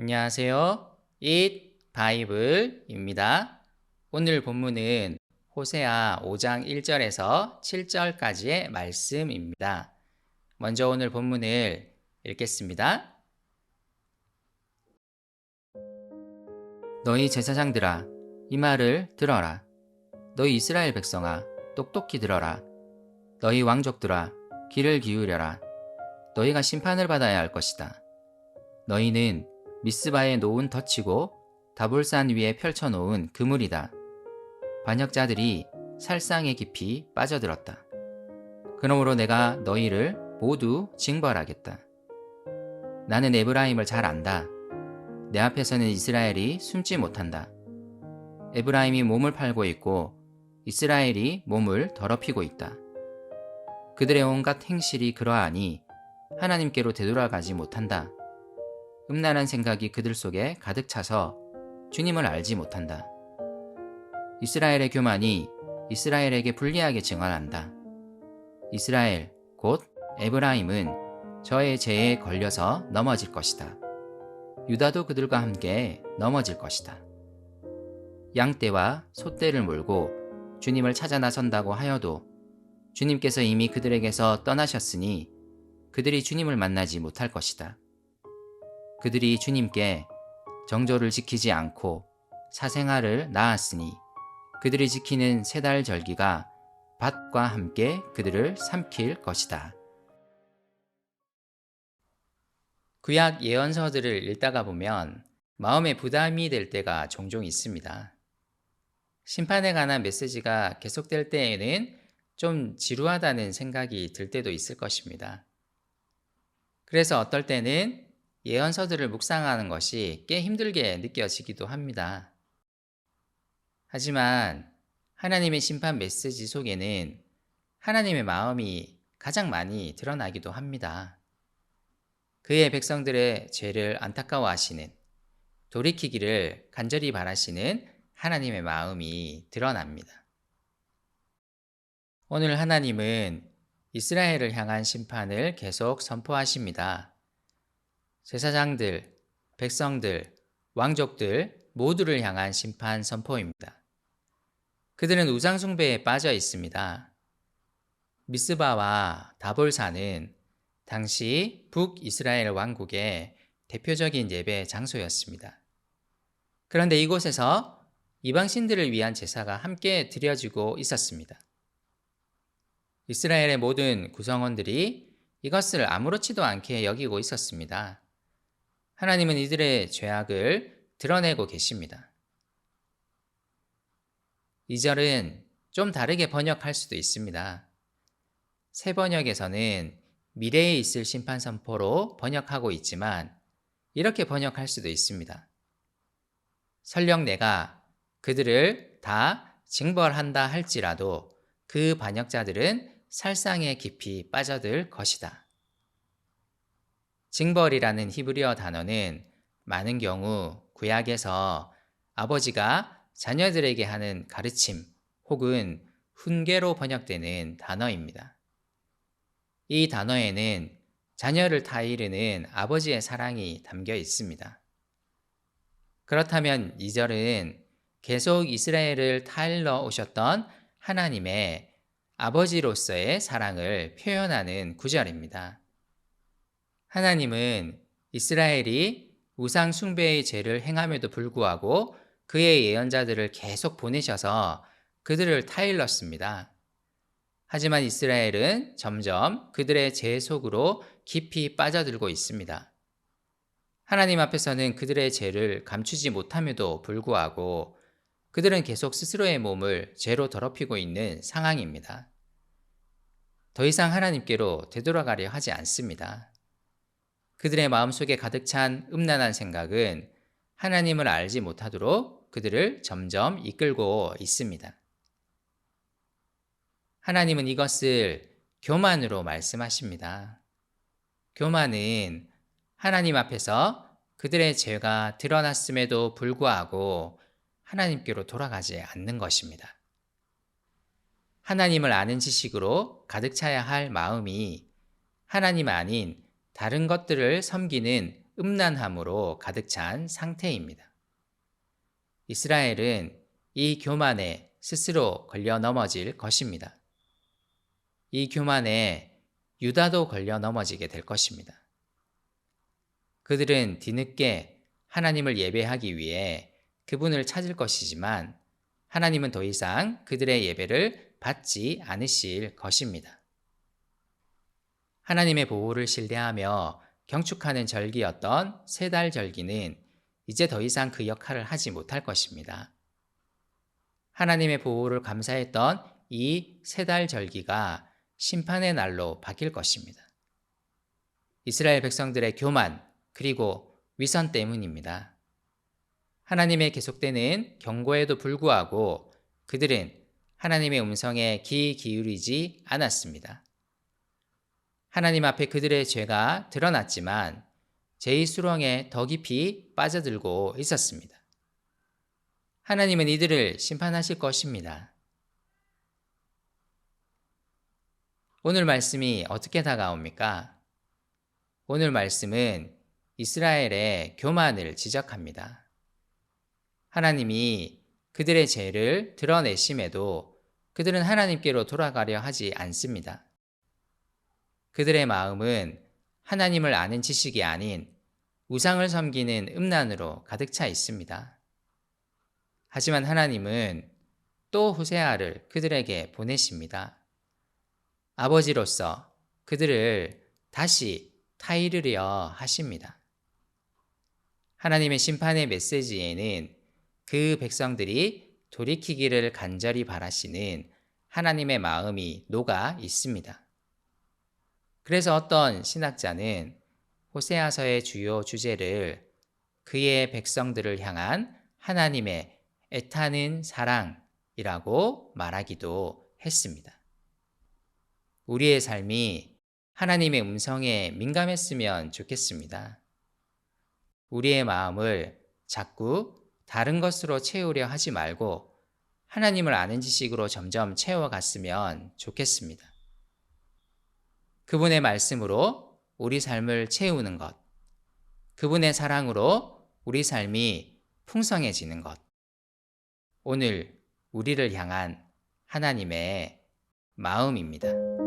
안녕하세요. Eat 바이블입니다. 오늘 본문은 호세아 5장 1절에서 7절까지의 말씀입니다. 먼저 오늘 본문을 읽겠습니다. 너희 제사장들아, 이 말을 들어라. 너희 이스라엘 백성아, 똑똑히 들어라. 너희 왕족들아, 귀를 기울여라. 너희가 심판을 받아야 할 것이다. 너희는 미스바에 놓은 덫이고 다볼산 위에 펼쳐놓은 그물이다. 반역자들이 살상에 깊이 빠져들었다. 그러므로 내가 너희를 모두 징벌하겠다. 나는 에브라임을 잘 안다. 내 앞에서는 이스라엘이 숨지 못한다. 에브라임이 몸을 팔고 있고 이스라엘이 몸을 더럽히고 있다. 그들의 온갖 행실이 그러하니 하나님께로 되돌아가지 못한다. 음란한 생각이 그들 속에 가득 차서 주님을 알지 못한다. 이스라엘의 교만이 이스라엘에게 불리하게 증언한다. 이스라엘, 곧 에브라임은 저의 죄에 걸려서 넘어질 것이다. 유다도 그들과 함께 넘어질 것이다. 양떼와 소떼를 몰고 주님을 찾아 나선다고 하여도 주님께서 이미 그들에게서 떠나셨으니 그들이 주님을 만나지 못할 것이다. 그들이 주님께 정조를 지키지 않고 사생아를 낳았으니 그들이 지키는 세 달 절기가 밭과 함께 그들을 삼킬 것이다. 구약 예언서들을 읽다가 보면 마음에 부담이 될 때가 종종 있습니다. 심판에 관한 메시지가 계속될 때에는 좀 지루하다는 생각이 들 때도 있을 것입니다. 그래서 어떨 때는 예언서들을 묵상하는 것이 꽤 힘들게 느껴지기도 합니다. 하지만 하나님의 심판 메시지 속에는 하나님의 마음이 가장 많이 드러나기도 합니다. 그의 백성들의 죄를 안타까워하시는, 돌이키기를 간절히 바라시는 하나님의 마음이 드러납니다. 오늘 하나님은 이스라엘을 향한 심판을 계속 선포하십니다. 제사장들, 백성들, 왕족들 모두를 향한 심판 선포입니다. 그들은 우상 숭배에 빠져 있습니다. 미스바와 다볼산은 당시 북이스라엘 왕국의 대표적인 예배 장소였습니다. 그런데 이곳에서 이방신들을 위한 제사가 함께 드려지고 있었습니다. 이스라엘의 모든 구성원들이 이것을 아무렇지도 않게 여기고 있었습니다. 하나님은 이들의 죄악을 드러내고 계십니다. 이 절은 좀 다르게 번역할 수도 있습니다. 새 번역에서는 미래에 있을 심판 선포로 번역하고 있지만 이렇게 번역할 수도 있습니다. 설령 내가 그들을 다 징벌한다 할지라도 그 반역자들은 살상에 깊이 빠져들 것이다. 징벌이라는 히브리어 단어는 많은 경우 구약에서 아버지가 자녀들에게 하는 가르침 혹은 훈계로 번역되는 단어입니다. 이 단어에는 자녀를 타이르는 아버지의 사랑이 담겨 있습니다. 그렇다면 이 절은 계속 이스라엘을 타일러 오셨던 하나님의 아버지로서의 사랑을 표현하는 구절입니다. 하나님은 이스라엘이 우상 숭배의 죄를 행함에도 불구하고 그의 예언자들을 계속 보내셔서 그들을 타일렀습니다. 하지만 이스라엘은 점점 그들의 죄 속으로 깊이 빠져들고 있습니다. 하나님 앞에서는 그들의 죄를 감추지 못함에도 불구하고 그들은 계속 스스로의 몸을 죄로 더럽히고 있는 상황입니다. 더 이상 하나님께로 되돌아가려 하지 않습니다. 그들의 마음속에 가득 찬 음란한 생각은 하나님을 알지 못하도록 그들을 점점 이끌고 있습니다. 하나님은 이것을 교만으로 말씀하십니다. 교만은 하나님 앞에서 그들의 죄가 드러났음에도 불구하고 하나님께로 돌아가지 않는 것입니다. 하나님을 아는 지식으로 가득 차야 할 마음이 하나님 아닌 다른 것들을 섬기는 음란함으로 가득 찬 상태입니다. 이스라엘은 이 교만에 스스로 걸려 넘어질 것입니다. 이 교만에 유다도 걸려 넘어지게 될 것입니다. 그들은 뒤늦게 하나님을 예배하기 위해 그분을 찾을 것이지만 하나님은 더 이상 그들의 예배를 받지 않으실 것입니다. 하나님의 보호를 신뢰하며 경축하는 절기였던 세 달 절기는 이제 더 이상 그 역할을 하지 못할 것입니다. 하나님의 보호를 감사했던 이 세 달 절기가 심판의 날로 바뀔 것입니다. 이스라엘 백성들의 교만 그리고 위선 때문입니다. 하나님의 계속되는 경고에도 불구하고 그들은 하나님의 음성에 귀 기울이지 않았습니다. 하나님 앞에 그들의 죄가 드러났지만 죄의 수렁에 더 깊이 빠져들고 있었습니다. 하나님은 이들을 심판하실 것입니다. 오늘 말씀이 어떻게 다가옵니까? 오늘 말씀은 이스라엘의 교만을 지적합니다. 하나님이 그들의 죄를 드러내심에도 그들은 하나님께로 돌아가려 하지 않습니다. 그들의 마음은 하나님을 아는 지식이 아닌 우상을 섬기는 음란으로 가득 차 있습니다. 하지만 하나님은 또 호세아를 그들에게 보내십니다. 아버지로서 그들을 다시 타이르려 하십니다. 하나님의 심판의 메시지에는 그 백성들이 돌이키기를 간절히 바라시는 하나님의 마음이 녹아 있습니다. 그래서 어떤 신학자는 호세아서의 주요 주제를 그의 백성들을 향한 하나님의 애타는 사랑이라고 말하기도 했습니다. 우리의 삶이 하나님의 음성에 민감했으면 좋겠습니다. 우리의 마음을 자꾸 다른 것으로 채우려 하지 말고 하나님을 아는 지식으로 점점 채워갔으면 좋겠습니다. 그분의 말씀으로 우리 삶을 채우는 것, 그분의 사랑으로 우리 삶이 풍성해지는 것, 오늘 우리를 향한 하나님의 마음입니다.